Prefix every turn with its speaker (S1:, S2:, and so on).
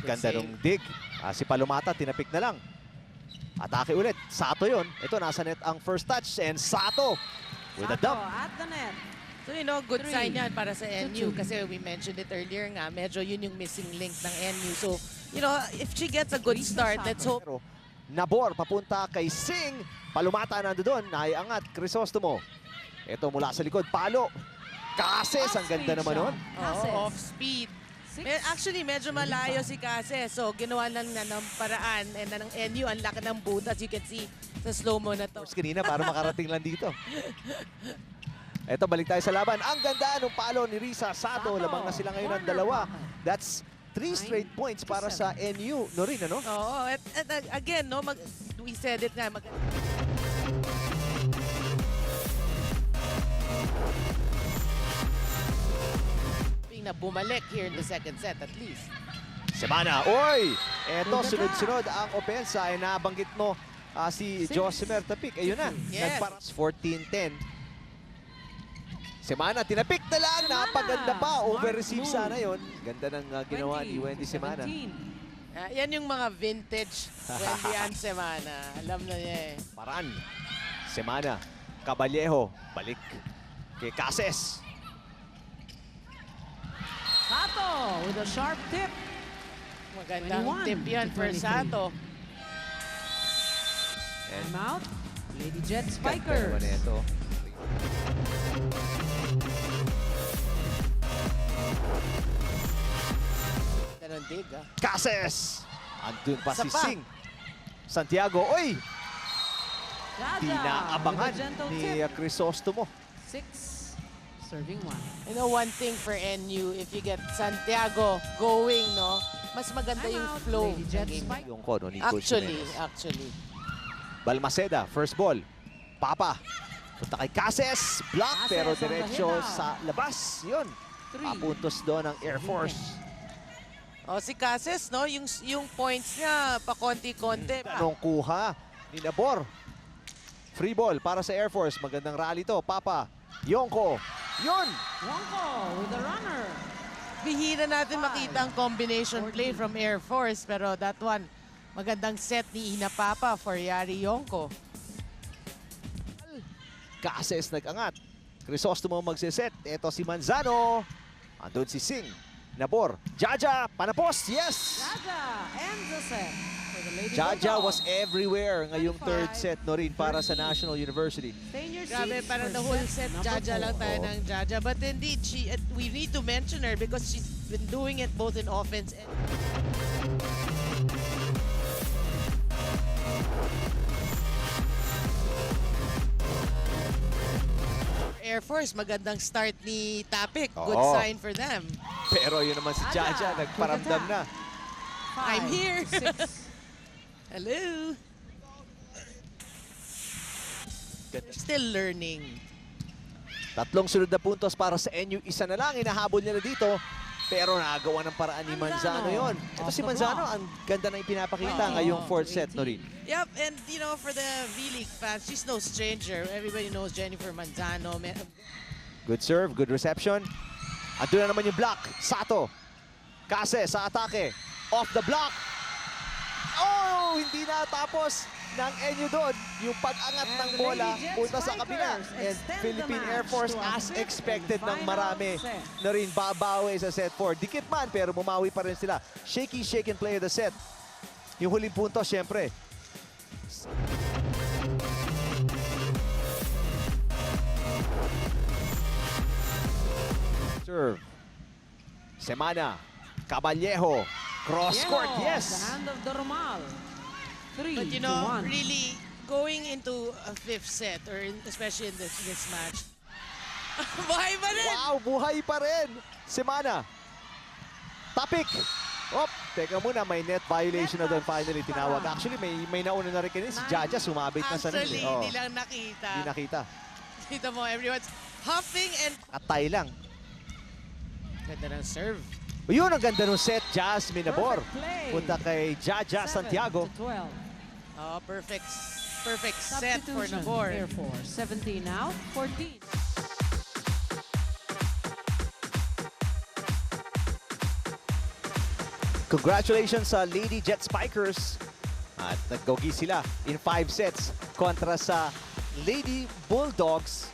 S1: Ganda nung dig. Si Palomata, tinapik na lang. Atake ulit. Sato yun. Ito, nasa net ang first touch. And Sato with a dump.
S2: At the net.
S3: So, good
S2: 3
S3: sign yan para sa NU
S2: 2-2.
S3: kasi we mentioned it earlier nga, medyo yun yung missing link ng NU. So, if she gets a good start, let's hope.
S1: Pero Nabor, papunta kay Singh. Palomata nando doon. Naiangat. Crisostomo. Ito mula sa likod. Palo. Cases. Ang ganda naman nun.
S3: Oo, off speed. Actually, medyo malayo si Cases. So, ginawa lang na ng paraan. And ng NU, ang laki ng butas. You can see sa slow-mo na to.
S1: First kanina para makarating lang dito. Eto, balik tayo sa laban. Ang ganda ng palo ni Risa Sato. Lamang na sila ngayon ng dalawa. That's 3 straight points para sa NU. Norin, ano?
S3: Oo. At again, we said it nga. Na bumalik here in the second set at least.
S1: Semana. Oy! Eto, sunod-sunod ang opensa. Ay nabanggit mo si Josimer Tapik. Ayun na.
S3: Yes.
S1: 14-10. Semana, tinapik na lang. Napaganda pa. Over-receive sana yun. Ganda ng ginawa ni Wendy Semana.
S3: Yan yung mga vintage Wendy and Semana. Alam na niya eh.
S1: Paraan. Semana. Caballejo. Balik kay Cases.
S2: Sato with a sharp tip.
S3: Magandang
S2: 21
S3: tip yan
S2: to
S3: for
S2: 23.
S3: Sato.
S2: Time out. Lady Jet
S1: Ganda
S2: Spikers.
S1: naman ito.
S3: Ganun dig ah.
S1: Cases! Andun pa si
S3: Isa pa.
S1: Singh. Santiago. Oy!
S2: Jaja
S1: Tinaabangan
S2: with a gentle
S1: ni
S2: tip.
S1: Crisostomo.
S2: 6. Serving 1.
S3: One thing for NU, if you get Santiago going, mas maganda
S2: Time
S3: yung
S2: out.
S3: flow.
S2: Lady
S3: ng
S2: Jet
S3: game.
S2: Spike.
S1: Yung kono ni Coach Jimenez.
S3: Actually.
S1: Balmaceda, first ball. Papa. Punta kay Cases. Block,
S2: Cases
S1: pero
S2: on the
S1: diretso
S2: hit out.
S1: sa labas. Yun.
S2: 3.
S1: Papuntos doon ang Air Force.
S3: Si Cases, yung points niya, pa konti-konti.
S1: Anong kuha ni Nabor? Free ball para sa Air Force. Magandang rally to. Papa. Yonko. Yun!
S2: Wonko with the runner.
S3: Bihira natin
S2: 5.
S3: makita ang combination play from Air Force, pero that one, magandang set ni Ina Papa for Yari Yonko.
S1: Cases nag-angat. Crisostomo magsiset. Ito si Manzano. Andun si Singh. Nabor. Jaja. Panapos. Yes!
S2: Jaja ends the set for the Lady
S1: Jaja
S2: Bulldogs.
S1: was everywhere ngayong
S2: 25,
S1: third set no rin para sa
S2: 30.
S1: National University.
S2: Stay in your
S3: Grabe,
S2: seats
S3: parang
S2: for
S3: the whole set,
S2: number
S3: Jaja lang
S2: 4.
S3: tayo ng Jaja. But indeed, we need to mention her because she's been doing it both in offense and... Air Force, magandang start ni Tapik. Good
S1: Oo.
S3: sign for them.
S1: Pero yun naman si Jaja,
S2: Jaja,
S1: nagparamdam na.
S2: 5,
S3: I'm here.
S2: 6.
S3: Hello. Still learning.
S1: Tatlong sunod na puntos para sa NU. Isa na lang, hinahabol nila dito. Pero nagawa ng paraan ni Manzano yon. Ito
S2: Off
S1: si
S2: the
S1: Manzano,
S2: block.
S1: ang ganda na ipinapakita
S2: 20
S1: ngayong fourth
S2: to
S1: set no
S2: 18.
S1: rin.
S3: Yep, and for the V-League fans, she's no stranger. Everybody knows Jennifer Manzano.
S1: Good serve, good reception. Andun na naman yung block. Sato. Kase sa atake. Off the block. Oh! Hindi na tapos ng NU doon. Yung pag-angat
S2: And
S1: ng
S2: the
S1: bola
S2: Lady Jet
S1: punta sa kabila.
S2: Spikers
S1: And
S2: extend
S1: Philippine
S2: the
S1: Air
S2: match
S1: Force
S2: to a
S1: as
S2: fifth
S1: expected
S2: and
S1: ng
S2: final
S1: marami
S2: set.
S1: na rin babawi sa set 4. Dikit man pero bumawi pa rin sila. Shaky shake and play of the set. Yung huling punto syempre. Serve. Semana. Caballejo. Cross court,
S2: The
S1: yes!
S2: hand of the Romal. 3
S3: But
S2: to 1.
S3: really going into a fifth set, or especially in this match, buhay pa rin!
S1: Wow, buhay pa rin! Semana. Tapik. Op, teka muna, may net violation na doon finally tinawag. Actually, may nauna na rin kanina. Si Jaja sumabit na sa net.
S3: Actually,
S1: Oh,
S3: hindi lang nakita.
S1: hindi nakita.
S3: Kita mo, everyone's huffing and...
S1: Katay lang.
S3: Ganda ng serve.
S1: Yun, ang ganda ng set. Jasmine Nabor.
S2: Perfect play.
S1: Punta kay Jaja
S2: 7
S1: Santiago.
S2: to 12.
S3: Oh, perfect set for
S2: Substitution.
S3: Nabor.
S2: Air Force. 17 out, 14.
S1: Congratulations sa Lady Jet Spikers. At nagdogi sila in 5 sets kontra sa Lady Bulldogs.